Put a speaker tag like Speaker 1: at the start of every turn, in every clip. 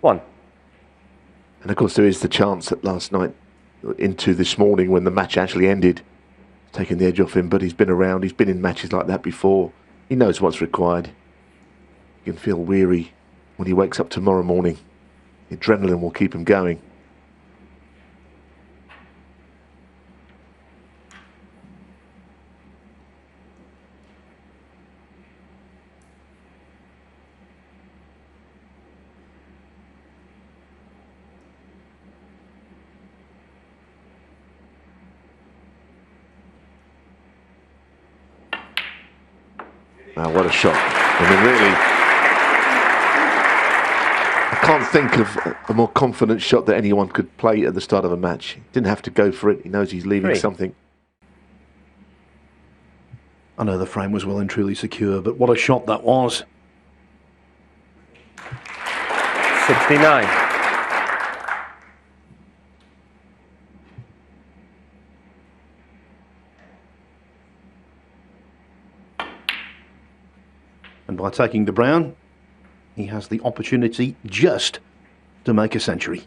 Speaker 1: 1.
Speaker 2: And of course there is the chance that last night into this morning when the match actually ended, taking the edge off him, but he's been around, he's been in matches like that before. He knows what's required. He can feel weary when he wakes up tomorrow morning. The adrenaline will keep him going. Wow, what a shot. I mean, really, I can't think of a more confident shot that anyone could play at the start of a match. He didn't have to go for it. He knows he's leaving
Speaker 1: 3.
Speaker 2: something.
Speaker 3: I know the frame was well and truly secure, but what a shot that was.
Speaker 1: 69.
Speaker 3: And by taking the brown, he has the opportunity just to make a century.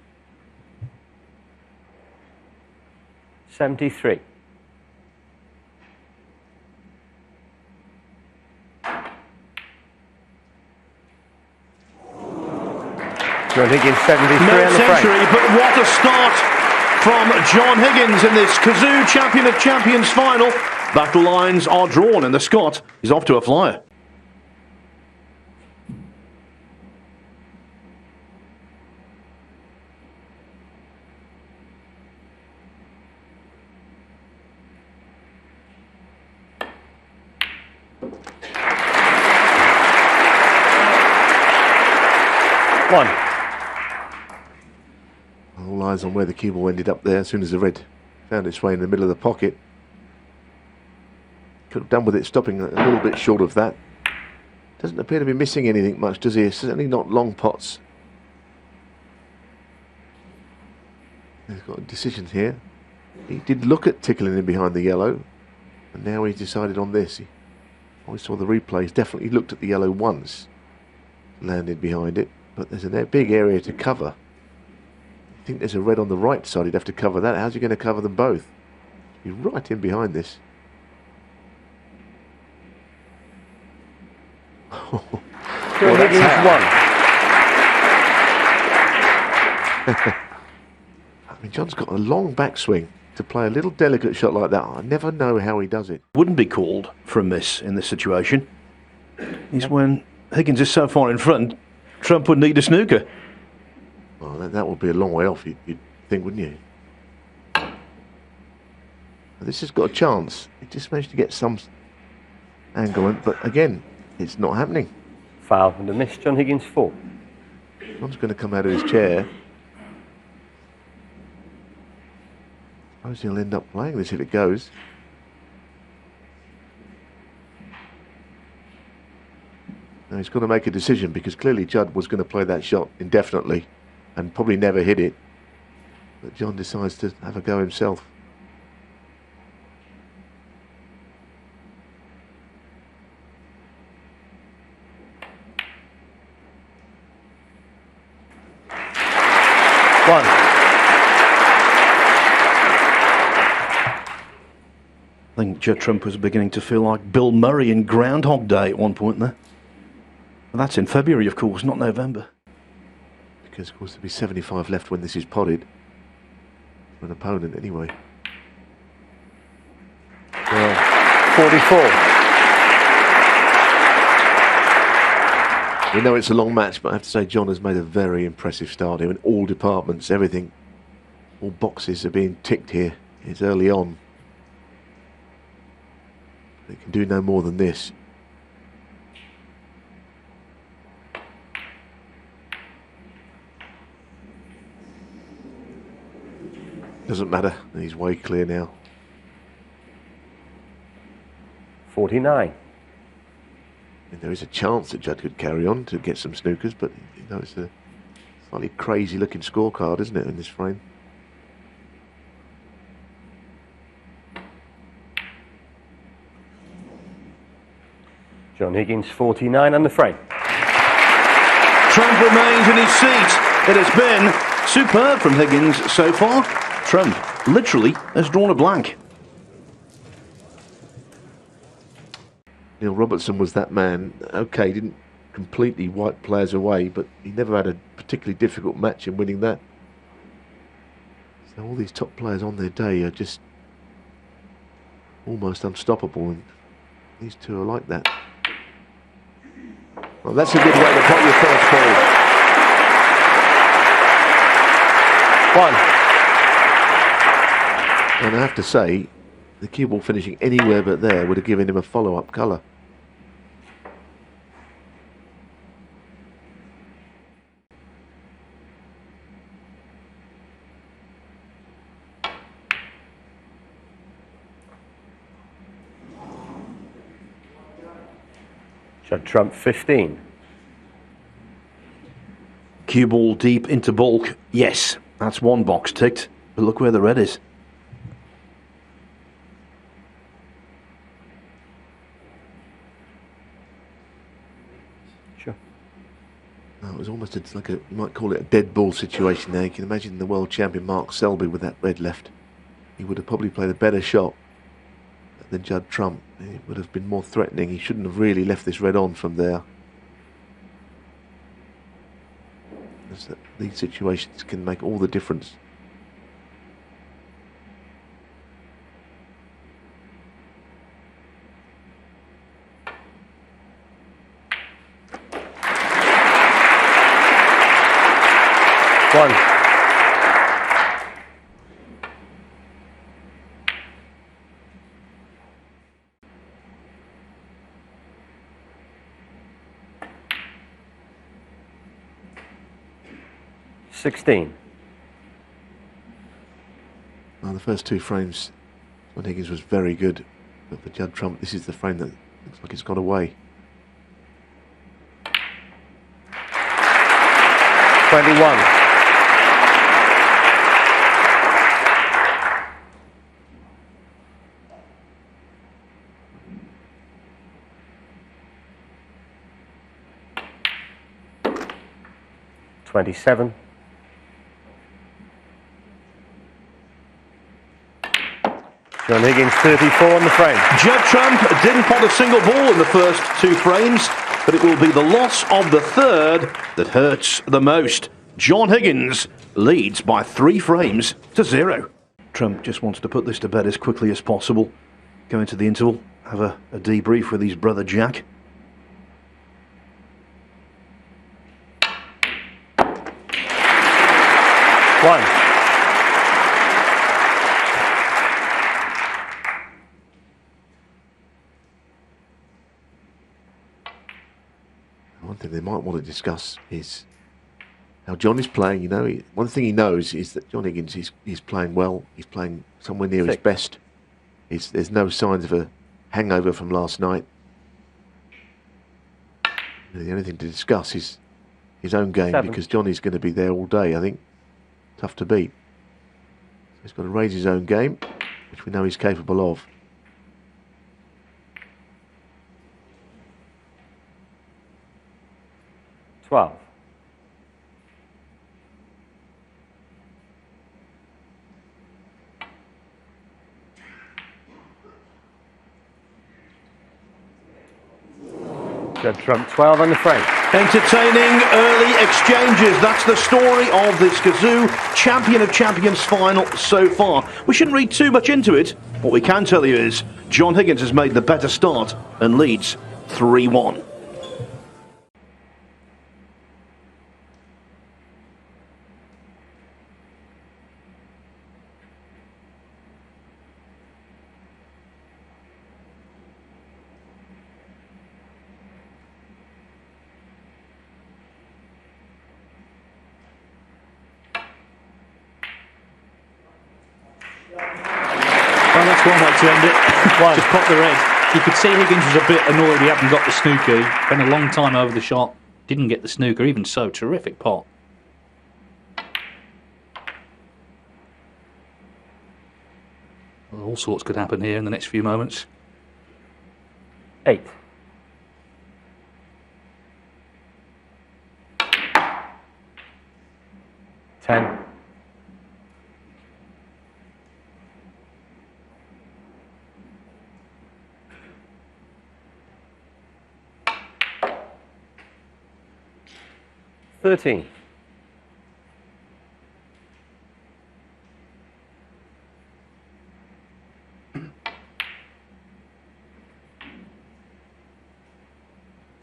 Speaker 1: 73. John Higgins, 73
Speaker 3: No
Speaker 1: on the
Speaker 3: century,
Speaker 1: frame.
Speaker 3: but what a start from John Higgins in this Cazoo Champion of Champions final. Battle lines are drawn and the Scot is off to a flyer.
Speaker 1: One.
Speaker 2: All eyes on where the cue ball ended up there as soon as the red found its way in the middle of the pocket. Could have done with it stopping a little bit short of that. Doesn't appear to be missing anything much, does he? Certainly not long pots. He's got decisions here. He did look at tickling in behind the yellow, and now he's decided on this. He always saw the replays, definitely looked at the yellow once, landed behind it, but there's a big area to cover. I think there's a red on the right side, he'd have to cover that. How's he going to cover them both? He's right in behind this.
Speaker 1: John Higgins, 1.
Speaker 2: I mean, John's got a long backswing to play a little delicate shot like that. I never know how he does it.
Speaker 3: Wouldn't be called for a miss in this situation. Is when Higgins is so far in front, Trump would need a snooker.
Speaker 2: Well, that would be a long way off, you'd think, wouldn't you? This has got a chance. He just managed to get some angle in, but again, it's not happening.
Speaker 1: Foul and a miss. John Higgins, 4.
Speaker 2: John's going to come out of his chair. I suppose he'll end up playing this if it goes. Now he's got to make a decision because clearly Judd was going to play that shot indefinitely and probably never hit it. But John decides to have a go himself.
Speaker 1: One.
Speaker 3: I think Judd Trump was beginning to feel like Bill Murray in Groundhog Day at one point there. And that's in February, of course, not November.
Speaker 2: Because, of course, there'll be 75 left when this is potted. For an opponent, anyway.
Speaker 1: Well, 44.
Speaker 2: We know it's a long match, but I have to say John has made a very impressive start here in all departments, everything. All boxes are being ticked here. It's early on. They can do no more than this. Doesn't matter, he's way clear now.
Speaker 1: 49.
Speaker 2: And there is a chance that Judd could carry on to get some snookers, but you know it's a slightly crazy looking scorecard, isn't it, in this frame?
Speaker 1: John Higgins, 49 on the frame.
Speaker 3: Trump remains in his seat. It has been superb from Higgins so far. Trump literally has drawn a blank.
Speaker 2: Neil Robertson was that man. Okay, he didn't completely wipe players away, but he never had a particularly difficult match in winning that. So all these top players on their day are just almost unstoppable, and these two are like that. Well, that's a good way to pot your first ball.
Speaker 1: 1.
Speaker 2: And I have to say, the cue ball finishing anywhere but there would have given him a follow-up colour.
Speaker 1: Judd Trump 15.
Speaker 3: Cue ball deep into bulk. Yes, that's one box ticked. But look where the red is.
Speaker 1: Sure.
Speaker 2: It was almost like you might call it a dead ball situation there. You can imagine the world champion Mark Selby with that red left. He would have probably played a better shot than Judd Trump. It would have been more threatening. He shouldn't have really left this red on from there. These situations can make all the difference.
Speaker 1: One. $16.
Speaker 2: Well, the first two frames, John Higgins was very good, but for Judd Trump, this is the frame that looks like it's got away.
Speaker 1: 21. $27. John Higgins 34 on the frame.
Speaker 3: Judd Trump didn't pot a single ball in the first two frames, but it will be the loss of the third that hurts the most. John Higgins leads by 3 frames to 0. Trump just wants to put this to bed as quickly as possible. Go into the interval, have a debrief with his brother Jack.
Speaker 1: One.
Speaker 2: One thing they might want to discuss is how John is playing. You know, one thing he knows is that John Higgins he's playing well. He's playing somewhere near his best. There's no signs of a hangover from last night. The only thing to discuss is his own game,
Speaker 1: 7.
Speaker 2: because Johnny's going to be there all day. I think tough to beat. So he's got to raise his own game, which we know he's capable of.
Speaker 1: $12. Judd Trump 12 on the frame.
Speaker 3: Entertaining early exchanges. That's the story of this Cazoo Champion of Champions final so far. We shouldn't read too much into it. What we can tell you is John Higgins has made the better start and leads 3-1.
Speaker 4: Well, that's one way to end it. Just pop the red. You could see Higgins was a bit annoyed he hadn't got the snooker. Spent a long time over the shot. Didn't get the snooker. Even so, terrific pot. Well, all sorts could happen here in the next few moments.
Speaker 1: 8. 10. $13.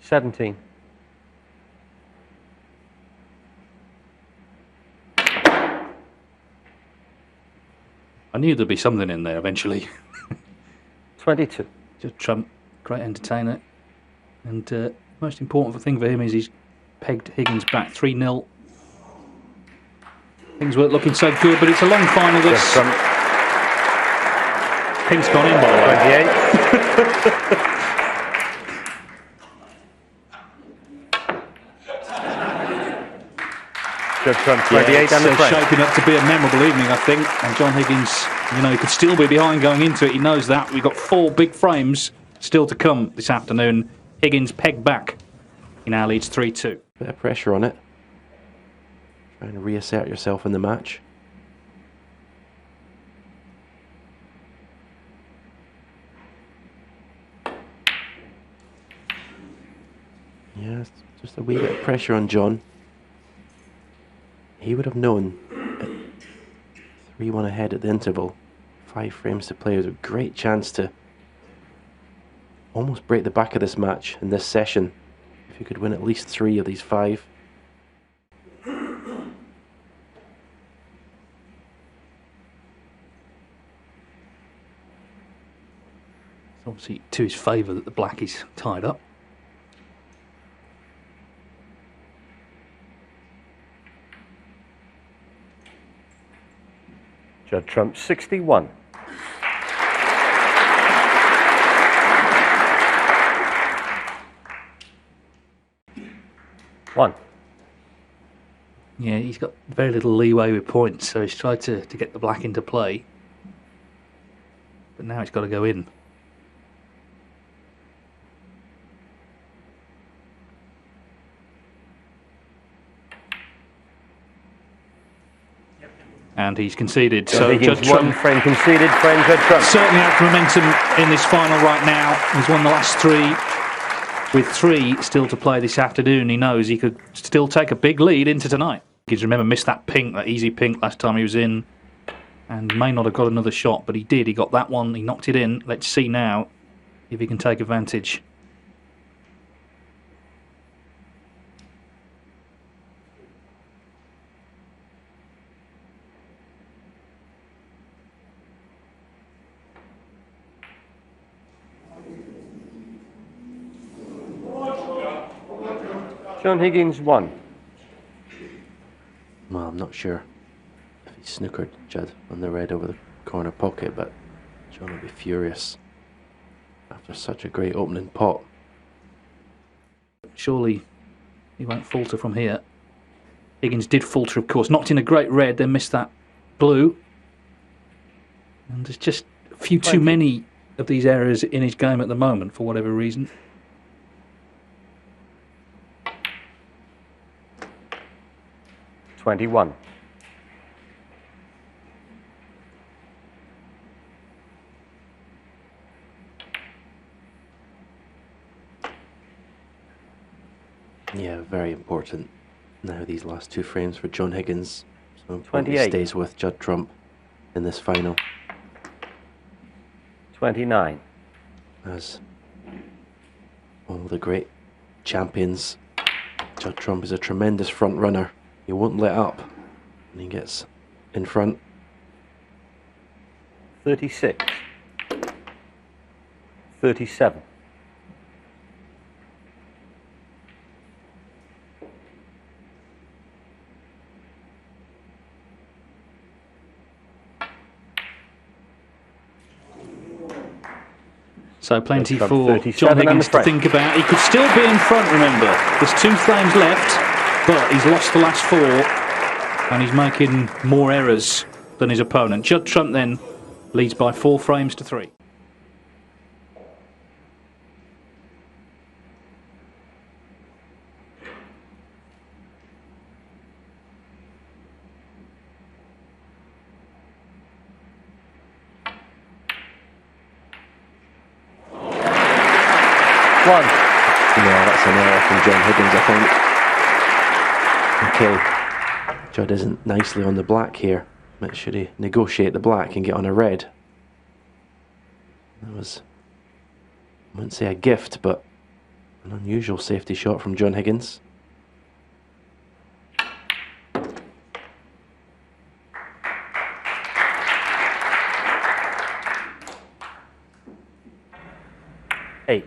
Speaker 1: 17.
Speaker 4: I knew there'd be something in there eventually.
Speaker 1: 22.
Speaker 4: Just Trump, great entertainer. And most important thing for him is he's pegged Higgins back 3-0. Things weren't looking so good, but it's a long final this.
Speaker 1: Judd Trump.
Speaker 4: Pink's gone in, by the way.
Speaker 1: 28. Judd Trump 28 and the
Speaker 4: It's
Speaker 1: French.
Speaker 4: shaping up to be a memorable evening, I think. And John Higgins, he could still be behind going into it. He knows that. We've got 4 big frames still to come this afternoon. Higgins pegged back. He now leads 3-2.
Speaker 5: Bit of pressure on it. Trying to reassert yourself in the match. Yeah, it's just a wee bit of pressure on John. He would have known at 3-1 ahead at the interval. 5 frames to play. It was a great chance to almost break the back of this match in this session. If you could win at least 3 of these 5.
Speaker 4: It's obviously to his favour that the black is tied up.
Speaker 1: Judd Trump 61. One.
Speaker 4: Yeah, he's got very little leeway with points, so he's tried to get the black into play. But now it's got to go in. And he's conceded. So
Speaker 1: Higgins,
Speaker 4: Judd Trump
Speaker 1: 1 frame conceded, frame Judd Trump.
Speaker 4: certainly out of momentum in this final right now. He's won the last 3. With 3 still to play this afternoon, he knows he could still take a big lead into tonight. Higgins, remember, missed that pink, that easy pink last time he was in, and may not have got another shot, but he did. He got that one, he knocked it in. Let's see now if he can take advantage.
Speaker 1: John Higgins 1.
Speaker 5: Well, I'm not sure if he snookered Judd on the red over the corner pocket, but John will be furious after such a great opening pot.
Speaker 4: Surely he won't falter from here. Higgins did falter, of course. Knocked in a great red, then missed that blue. And there's just a few too many of these errors in his game at the moment, for whatever reason.
Speaker 1: $21.
Speaker 5: Yeah, very important now, these last 2 frames for John Higgins. So important he
Speaker 1: 28.
Speaker 5: stays with Judd Trump in this final.
Speaker 1: 29.
Speaker 5: As all the great champions, Judd Trump is a tremendous front runner. He won't let up, and he gets in front.
Speaker 1: 36. 37.
Speaker 4: So plenty
Speaker 1: Judd
Speaker 4: for
Speaker 1: Trump 37
Speaker 4: John
Speaker 1: and
Speaker 4: Higgins
Speaker 1: the
Speaker 4: to
Speaker 1: frame.
Speaker 4: think about. He could still be in front, remember. There's 2 frames left, but he's lost the last 4, and he's making more errors than his opponent. Judd Trump then leads by 4 frames to 3.
Speaker 1: 1.
Speaker 5: Yeah, that's an error from John Higgins, I think. Okay, Judd isn't nicely on the black here. Should he negotiate the black and get on a red? That was, I wouldn't say a gift, but an unusual safety shot from John Higgins.
Speaker 1: Eight.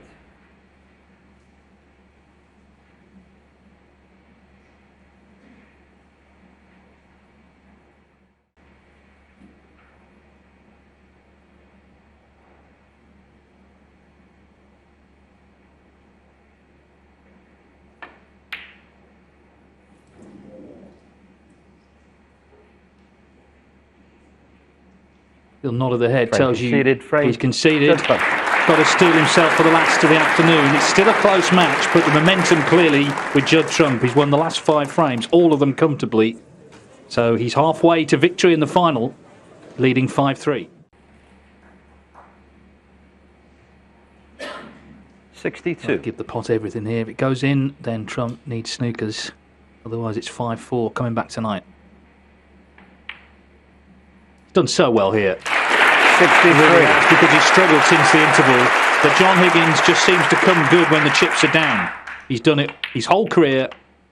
Speaker 4: He'll nod of the head,
Speaker 1: Frame
Speaker 4: tells
Speaker 1: conceded,
Speaker 4: you
Speaker 1: frame.
Speaker 4: he's conceded.
Speaker 1: Just fun.
Speaker 4: Got to steel himself for the last of the afternoon. It's still a close match, but the momentum clearly with Judd Trump. He's won the last 5 frames, all of them comfortably. So he's halfway to victory in the final, leading 5-3.
Speaker 1: 62.
Speaker 4: Give the pot everything here. If it goes in, then Trump needs snookers. Otherwise, it's 5-4 coming back tonight. He's done so well here.
Speaker 1: 63.
Speaker 4: Really has, because he's struggled since the interval. But John Higgins just seems to come good when the chips are down. He's done it his whole career.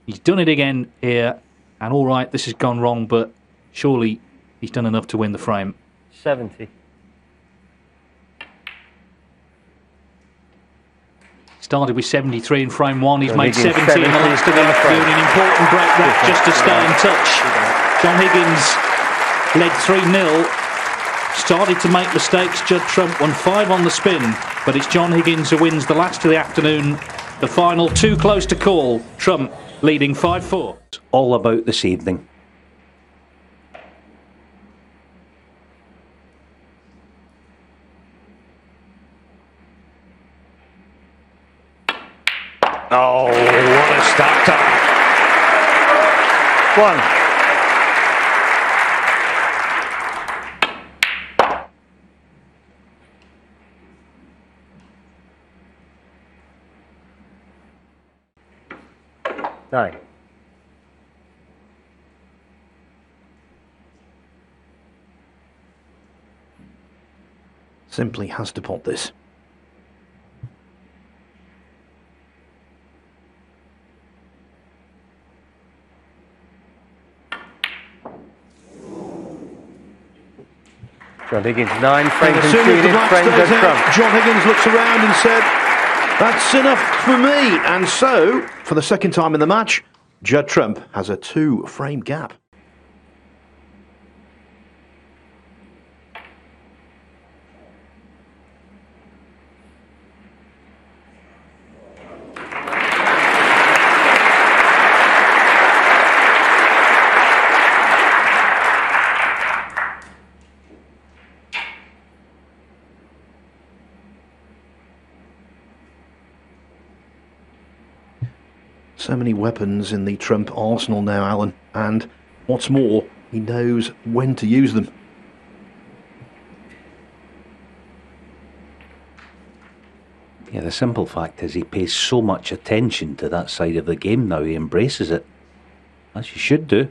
Speaker 4: He's done it again here. And all right, this has gone wrong, but surely he's done enough to win the frame.
Speaker 1: 70.
Speaker 4: Started with 73 in frame 1. He's
Speaker 1: John
Speaker 4: made
Speaker 1: Higgins
Speaker 4: 70 in the last of the afternoon. An important break that just to stay in touch. John Higgins led 3-0. Started to make mistakes. Judd Trump won 5 on the spin, but it's John Higgins who wins the last of the afternoon. The final too close to call. Trump leading 5-4.
Speaker 6: All about this evening.
Speaker 3: Oh, what a starter.
Speaker 1: 1. Nine.
Speaker 3: Simply has to pot this.
Speaker 1: John Higgins, 9 frames
Speaker 3: As soon as the
Speaker 1: conceded,
Speaker 3: black
Speaker 1: frame
Speaker 3: stays
Speaker 1: Judd
Speaker 3: out,
Speaker 1: Trump.
Speaker 3: John Higgins looks around and said, "That's enough for me." And so, for the second time in the match, Judd Trump has a 2-frame gap. So many weapons in the Trump arsenal now, Alan. And what's more, he knows when to use them.
Speaker 6: Yeah, the simple fact is he pays so much attention to that side of the game now, he embraces it. As you should do.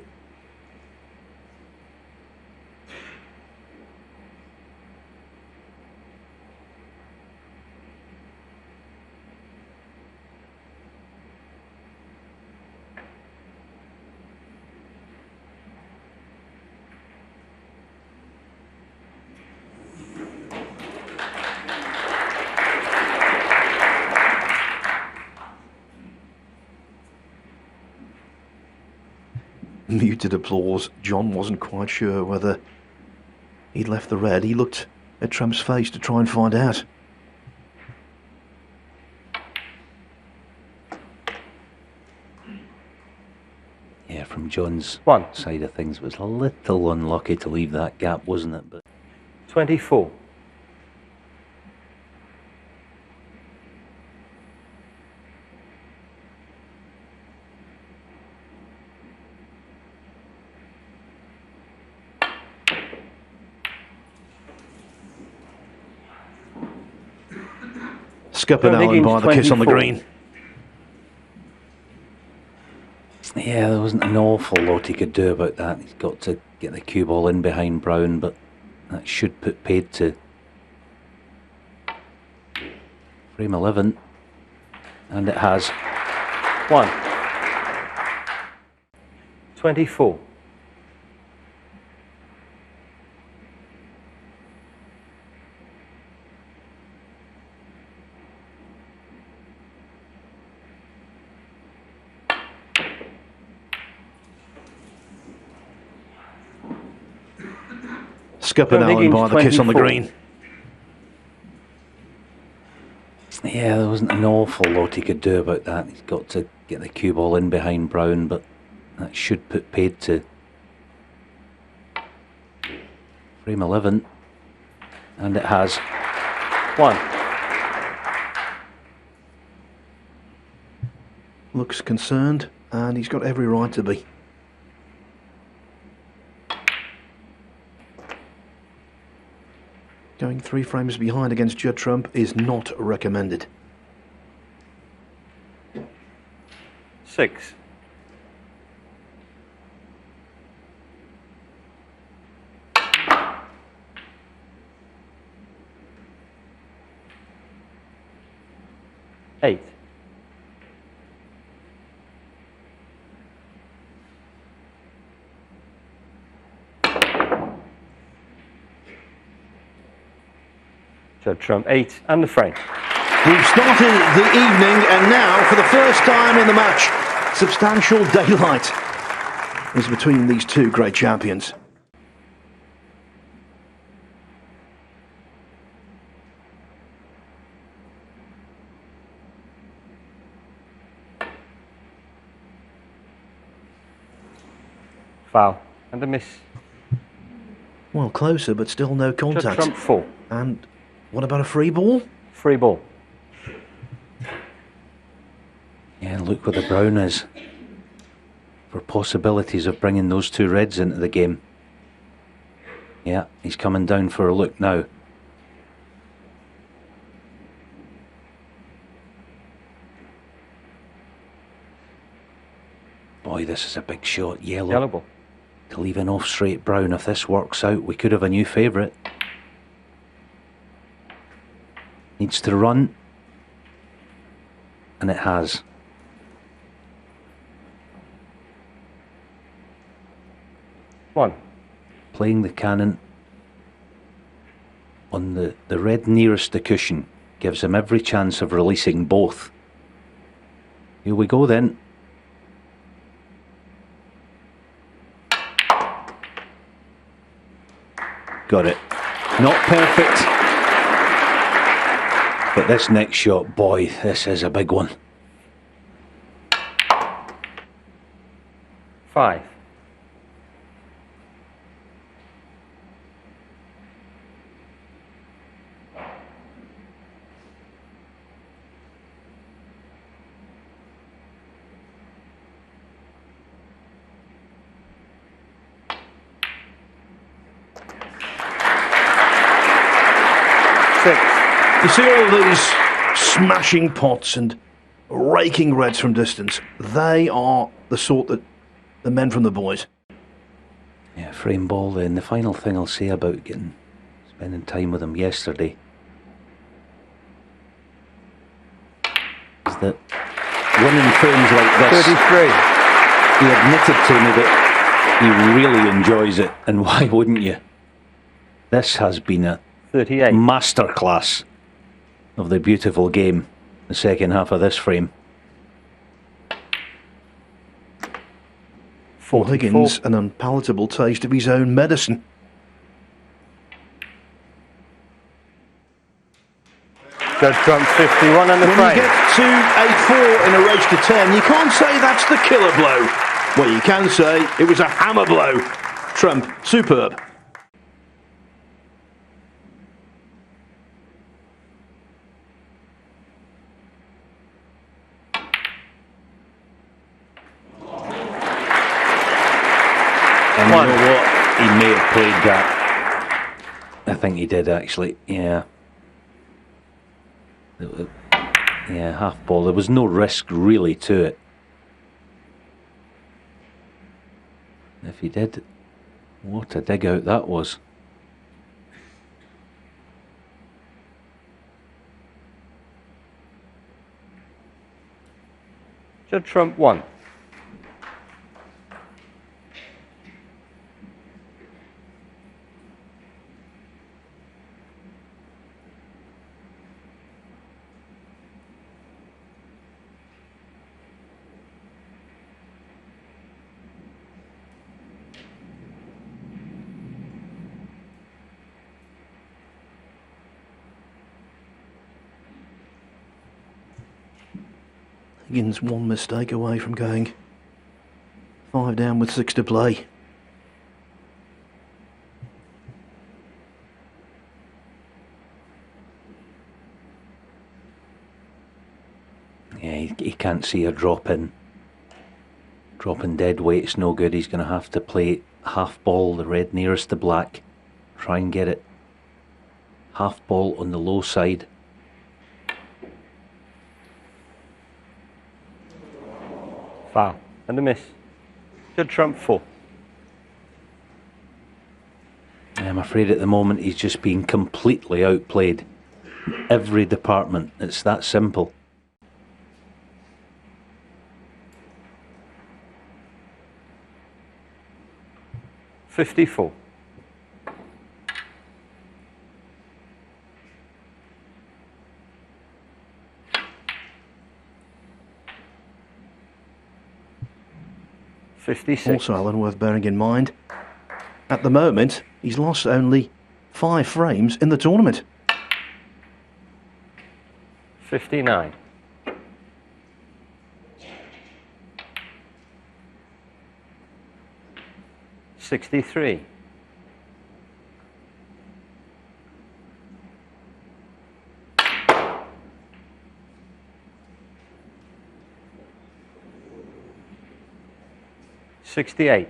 Speaker 3: Muted applause. John wasn't quite sure whether he'd left the red. He looked at Trump's face to try and find out.
Speaker 6: Yeah, from John's
Speaker 1: 1.
Speaker 6: side of things, it was a little unlucky to leave that gap, wasn't it? But
Speaker 1: 24.
Speaker 3: Scupping Allen
Speaker 1: Higgins,
Speaker 3: by the kiss on the
Speaker 1: 24.
Speaker 3: green.
Speaker 6: Yeah, there wasn't an awful lot he could do about that. He's got to get the cue ball in behind Brown, but that should put paid to frame 11, and it has.
Speaker 1: 1. 24.
Speaker 3: Scupping Allen
Speaker 1: Higgins,
Speaker 3: by the kiss on the
Speaker 1: 24.
Speaker 3: green.
Speaker 6: Yeah, there wasn't an awful lot he could do about that. He's got to get the cue ball in behind Brown, but that should put paid to frame 11, and it has.
Speaker 1: 1.
Speaker 3: Looks concerned, and he's got every right to be. Going 3 frames behind against Judd Trump is not recommended.
Speaker 1: 6. Eight. Judd Trump 8 and the frame.
Speaker 3: We've started the evening, and now, for the first time in the match, substantial daylight is between these two great champions.
Speaker 1: Foul and a miss.
Speaker 3: Well, closer, but still no
Speaker 1: Judd
Speaker 3: contact.
Speaker 1: Trump 4.
Speaker 3: And what about a free ball?
Speaker 1: Free ball.
Speaker 6: Yeah, look where the Brown is for possibilities of bringing those two reds into the game. Yeah, he's coming down for a look now. Boy, this is a big shot.
Speaker 1: Yellow ball.
Speaker 6: To leave an off straight Brown. If this works out, we could have a new favourite. Needs to run, and it has.
Speaker 1: One.
Speaker 6: Playing the cannon on the red nearest the cushion gives him every chance of releasing both. Here we go then. Got it. Not perfect. But this next shot, boy, this is a big one.
Speaker 1: 5.
Speaker 3: You see all of these smashing pots and raking reds from distance. They are the sort that the men from the boys.
Speaker 6: Yeah, frame ball then. The final thing I'll say about spending time with him yesterday is that winning frames like this,
Speaker 1: 33.
Speaker 6: he admitted to me that he really enjoys it, and why wouldn't you? This has been a
Speaker 1: 38.
Speaker 6: masterclass of the beautiful game, the second half of this frame.
Speaker 3: For Higgins, an unpalatable taste of his own medicine.
Speaker 1: Judd Trump 51 and the
Speaker 3: When
Speaker 1: frame.
Speaker 3: you get to a 4 in a race to 10, you can't say that's the killer blow. Well, you can say it was a hammer blow. Trump, superb.
Speaker 6: And you know what? He may have played that. I think he did actually, yeah. Yeah, half ball. There was no risk really to it. If he did, what a dig out that was.
Speaker 1: Judd Trump 1.
Speaker 3: Higgins one mistake away from going 5 down with 6 to play.
Speaker 6: Yeah, he can't see a drop in. Dropping dead weight's no good. He's going to have to play half ball, the red nearest the black. Try and get it. Half ball on the low side.
Speaker 1: Foul. And a miss. Judd Trump 4.
Speaker 6: I'm afraid at the moment he's just being completely outplayed. Every department. It's that simple.
Speaker 1: $54. $56.
Speaker 3: Also, Alan, worth bearing in mind, at the moment, he's lost only 5 frames in the tournament.
Speaker 1: 59. $63. $68.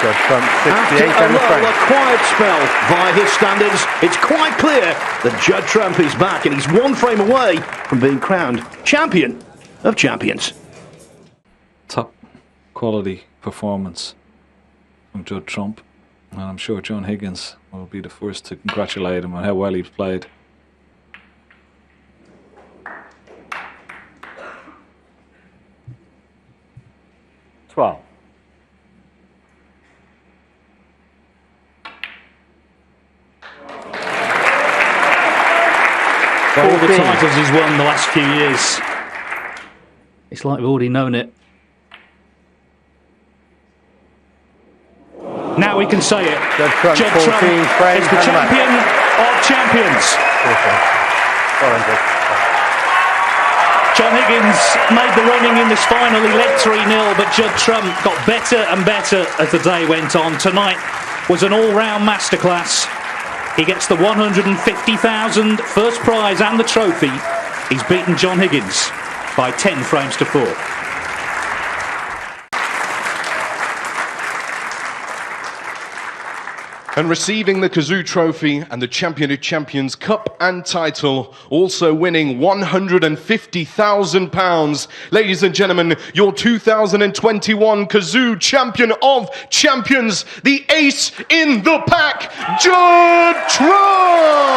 Speaker 1: Judd Trump 68
Speaker 3: After
Speaker 1: and the frame.
Speaker 3: a quiet spell by his standards, it's quite clear that Judd Trump is back and he's 1 frame away from being crowned champion of champions.
Speaker 7: Top quality performance from Judd Trump, and I'm sure John Higgins will be the first to congratulate him on how well he's played.
Speaker 1: $12.
Speaker 4: All the
Speaker 1: 14.
Speaker 4: titles he's won the last few years. It's like we've already known it. Now we can say it.
Speaker 1: Judd Trump,
Speaker 4: Judd
Speaker 1: 14
Speaker 4: Trump
Speaker 1: frames
Speaker 4: is the
Speaker 1: and a match.
Speaker 4: champion of champions.
Speaker 1: Well done, Judd.
Speaker 4: John Higgins made the running in this final. He led 3-0, but Judd Trump got better and better as the day went on. Tonight was an all-round masterclass. He gets the $150,000 first prize and the trophy. He's beaten John Higgins by 10 frames to 4.
Speaker 8: And receiving the Cazoo Trophy and the Champion of Champions Cup and title, also winning £150,000. Ladies and gentlemen, your 2021 Cazoo Champion of Champions, the ace in the pack, Judd Trump!